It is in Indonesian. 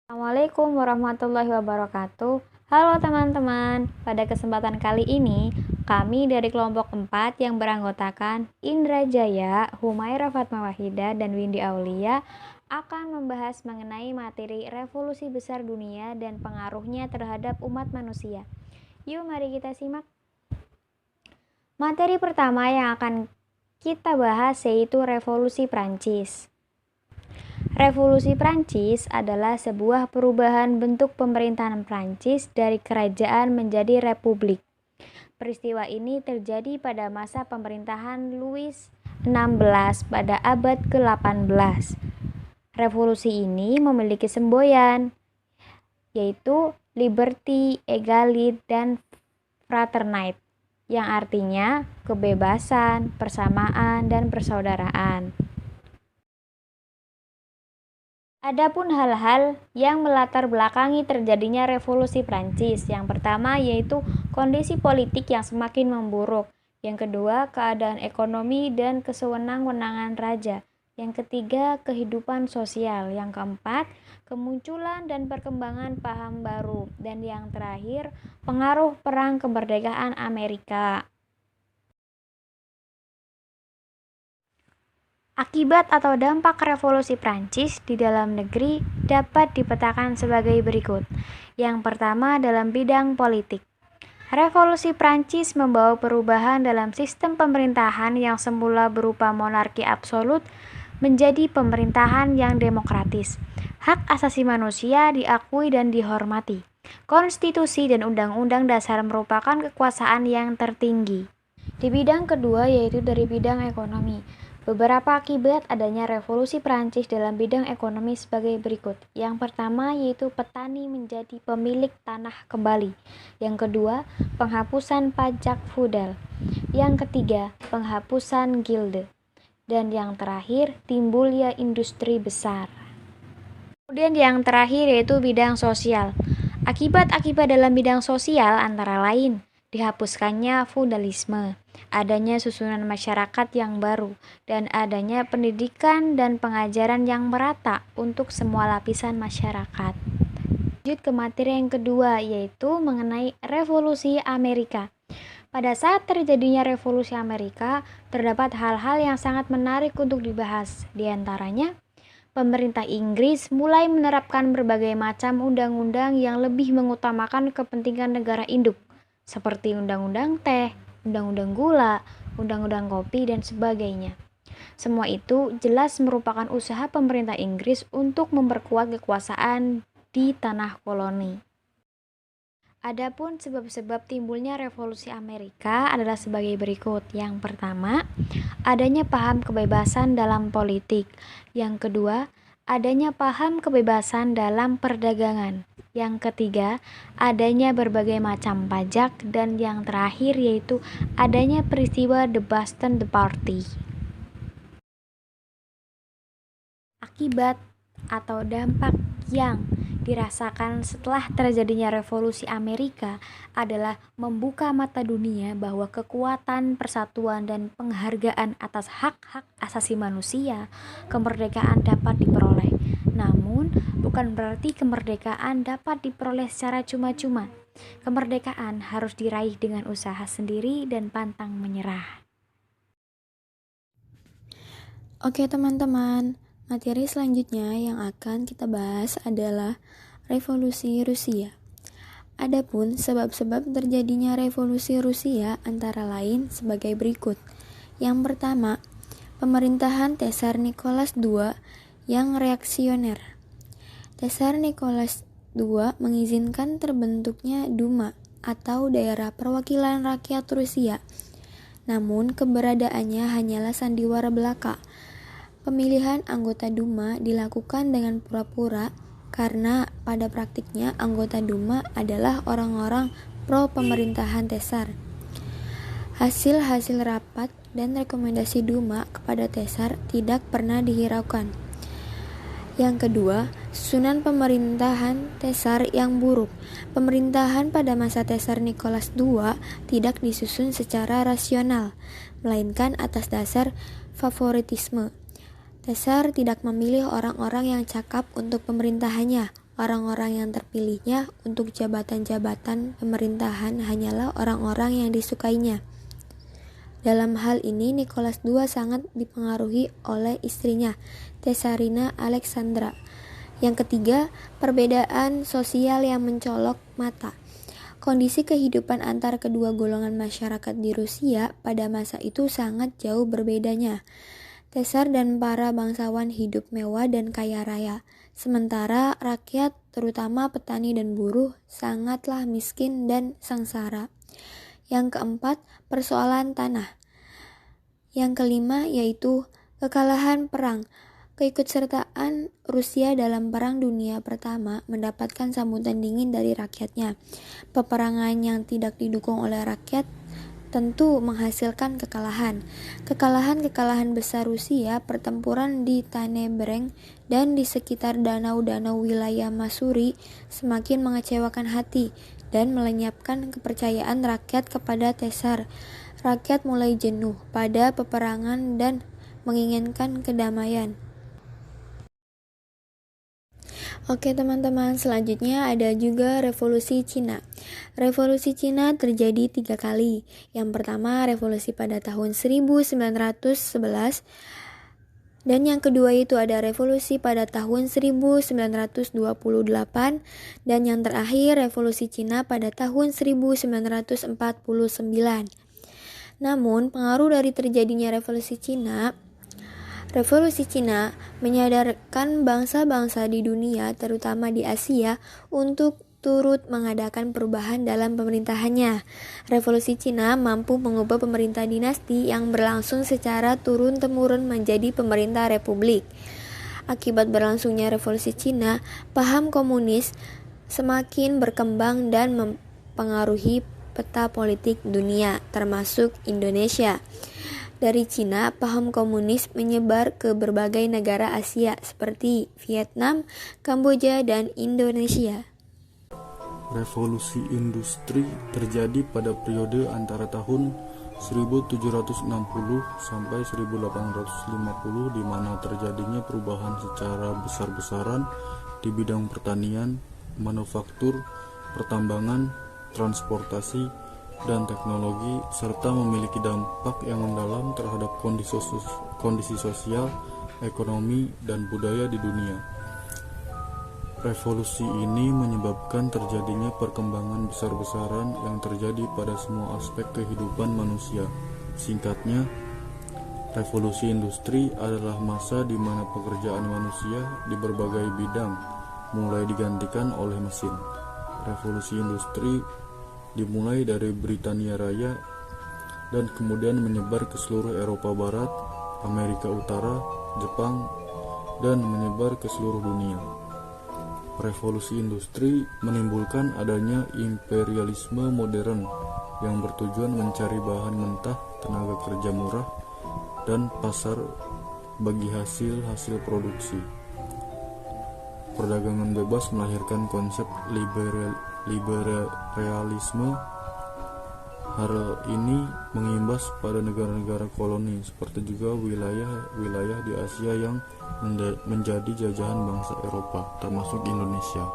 Assalamualaikum warahmatullahi wabarakatuh. Halo teman-teman, pada kesempatan kali ini kami dari kelompok 4 yang beranggotakan Indra Jaya, Humaira Fatma Wahida, dan Windy Aulia akan membahas mengenai materi revolusi besar dunia dan pengaruhnya terhadap umat manusia. Yuk mari kita simak. Materi pertama yang akan kita bahas yaitu Revolusi Prancis. Revolusi Prancis adalah sebuah perubahan bentuk pemerintahan Prancis dari kerajaan menjadi republik. Peristiwa ini terjadi pada masa pemerintahan Louis XVI pada abad ke-18. Revolusi ini memiliki semboyan, yaitu liberty, egalite, dan fraternite, yang artinya kebebasan, persamaan, dan persaudaraan. Adapun hal-hal yang melatar belakangi terjadinya revolusi Prancis, yang pertama yaitu kondisi politik yang semakin memburuk, yang kedua keadaan ekonomi dan kesewenang-wenangan raja, yang ketiga kehidupan sosial, yang keempat kemunculan dan perkembangan paham baru, dan yang terakhir pengaruh perang kemerdekaan Amerika. Akibat atau dampak revolusi Prancis di dalam negeri dapat dipetakan sebagai berikut. Yang pertama dalam bidang politik. Revolusi Prancis membawa perubahan dalam sistem pemerintahan yang semula berupa monarki absolut menjadi pemerintahan yang demokratis. Hak asasi manusia diakui dan dihormati. Konstitusi dan undang-undang dasar merupakan kekuasaan yang tertinggi. Di bidang kedua yaitu dari bidang ekonomi. Beberapa akibat adanya revolusi Prancis dalam bidang ekonomi sebagai berikut. Yang pertama yaitu petani menjadi pemilik tanah kembali. Yang kedua, penghapusan pajak feudal. Yang ketiga, penghapusan gilde. Dan yang terakhir, timbulnya industri besar. Kemudian yang terakhir yaitu bidang sosial. Akibat-akibat dalam bidang sosial antara lain dihapuskannya feudalisme, adanya susunan masyarakat yang baru, dan adanya pendidikan dan pengajaran yang merata untuk semua lapisan masyarakat. Lanjut ke materi yang kedua, yaitu mengenai revolusi Amerika. Pada saat terjadinya revolusi Amerika, terdapat hal-hal yang sangat menarik untuk dibahas. Di antaranya, pemerintah Inggris mulai menerapkan berbagai macam undang-undang yang lebih mengutamakan kepentingan negara induk, seperti undang-undang teh, undang-undang gula, undang-undang kopi, dan sebagainya. Semua itu jelas merupakan usaha pemerintah Inggris untuk memperkuat kekuasaan di tanah koloni. Adapun sebab-sebab timbulnya revolusi Amerika adalah sebagai berikut. Yang pertama, adanya paham kebebasan dalam politik. Yang kedua, adanya paham kebebasan dalam perdagangan. Yang ketiga, adanya berbagai macam pajak, dan yang terakhir yaitu adanya peristiwa The Boston Party. Akibat atau dampak yang dirasakan setelah terjadinya revolusi Amerika adalah membuka mata dunia bahwa kekuatan persatuan dan penghargaan atas hak-hak asasi manusia, kemerdekaan dapat diperoleh. Namun, bukan berarti kemerdekaan dapat diperoleh secara cuma-cuma. Kemerdekaan harus diraih dengan usaha sendiri dan pantang menyerah. Oke teman-teman, materi selanjutnya yang akan kita bahas adalah revolusi Rusia. Adapun sebab-sebab terjadinya revolusi Rusia antara lain sebagai berikut. Yang pertama, pemerintahan Tsar Nicholas II yang reaksioner. Tsar Nicholas II mengizinkan terbentuknya Duma atau daerah perwakilan rakyat Rusia. Namun keberadaannya hanyalah sandiwara belaka. Pemilihan anggota Duma dilakukan dengan pura-pura karena pada praktiknya anggota Duma adalah orang-orang pro pemerintahan Tsar. Hasil-hasil rapat dan rekomendasi Duma kepada Tsar tidak pernah dihiraukan. Yang kedua, susunan pemerintahan Tsar yang buruk. Pemerintahan pada masa Tsar Nicholas II tidak disusun secara rasional, melainkan atas dasar favoritisme. Tsar tidak memilih orang-orang yang cakap untuk pemerintahannya, Orang-orang yang terpilihnya untuk jabatan-jabatan pemerintahan hanyalah orang-orang yang disukainya. Dalam hal ini, Nicholas II sangat dipengaruhi oleh istrinya, Tsarina Alexandra. Yang ketiga, perbedaan sosial yang mencolok mata. Kondisi kehidupan antar kedua golongan masyarakat di Rusia pada masa itu sangat jauh berbedanya. Tsar dan para bangsawan hidup mewah dan kaya raya, sementara rakyat, terutama petani dan buruh, sangatlah miskin dan sengsara. Yang keempat, persoalan tanah. Yang kelima yaitu kekalahan perang. Keikutsertaan Rusia dalam Perang Dunia Pertama mendapatkan sambutan dingin dari rakyatnya. Peperangan yang tidak didukung oleh rakyat tentu menghasilkan kekalahan. Kekalahan besar Rusia, pertempuran di Tanebreng dan di sekitar danau-danau wilayah Masuri semakin mengecewakan hati dan melenyapkan kepercayaan rakyat kepada Tsar. Rakyat mulai jenuh pada peperangan dan menginginkan kedamaian. Oke teman-teman, selanjutnya ada juga Revolusi Cina. Revolusi Cina terjadi 3 kali. Yang pertama revolusi pada tahun 1911, dan yang kedua itu ada revolusi pada tahun 1928, dan yang terakhir revolusi Cina pada tahun 1949. Namun, pengaruh dari terjadinya Revolusi Cina menyadarkan bangsa-bangsa di dunia, terutama di Asia, untuk turut mengadakan perubahan dalam pemerintahannya. Revolusi Cina mampu mengubah pemerintah dinasti yang berlangsung secara turun-temurun menjadi pemerintah republik. Akibat berlangsungnya Revolusi Cina, paham komunis semakin berkembang dan mempengaruhi peta politik dunia, termasuk Indonesia. Dari Cina, paham komunis menyebar ke berbagai negara Asia seperti Vietnam, Kamboja, dan Indonesia. Revolusi industri terjadi pada periode antara tahun 1760 sampai 1850, di mana terjadinya perubahan secara besar-besaran di bidang pertanian, manufaktur, pertambangan, transportasi, dan teknologi, serta memiliki dampak yang mendalam terhadap kondisi sosial, ekonomi, dan budaya di dunia. Revolusi ini menyebabkan terjadinya perkembangan besar-besaran yang terjadi pada semua aspek kehidupan manusia. Singkatnya, revolusi industri adalah masa di mana pekerjaan manusia di berbagai bidang mulai digantikan oleh mesin. Revolusi industri dimulai dari Britania Raya dan kemudian menyebar ke seluruh Eropa Barat, Amerika Utara, Jepang, dan menyebar ke seluruh dunia. Revolusi industri menimbulkan adanya imperialisme modern yang bertujuan mencari bahan mentah, tenaga kerja murah, dan pasar bagi hasil produksi. Perdagangan bebas melahirkan konsep liberalisme. Hal ini mengimbas pada negara-negara koloni, seperti juga wilayah-wilayah di Asia yang menjadi jajahan bangsa Eropa, termasuk Indonesia.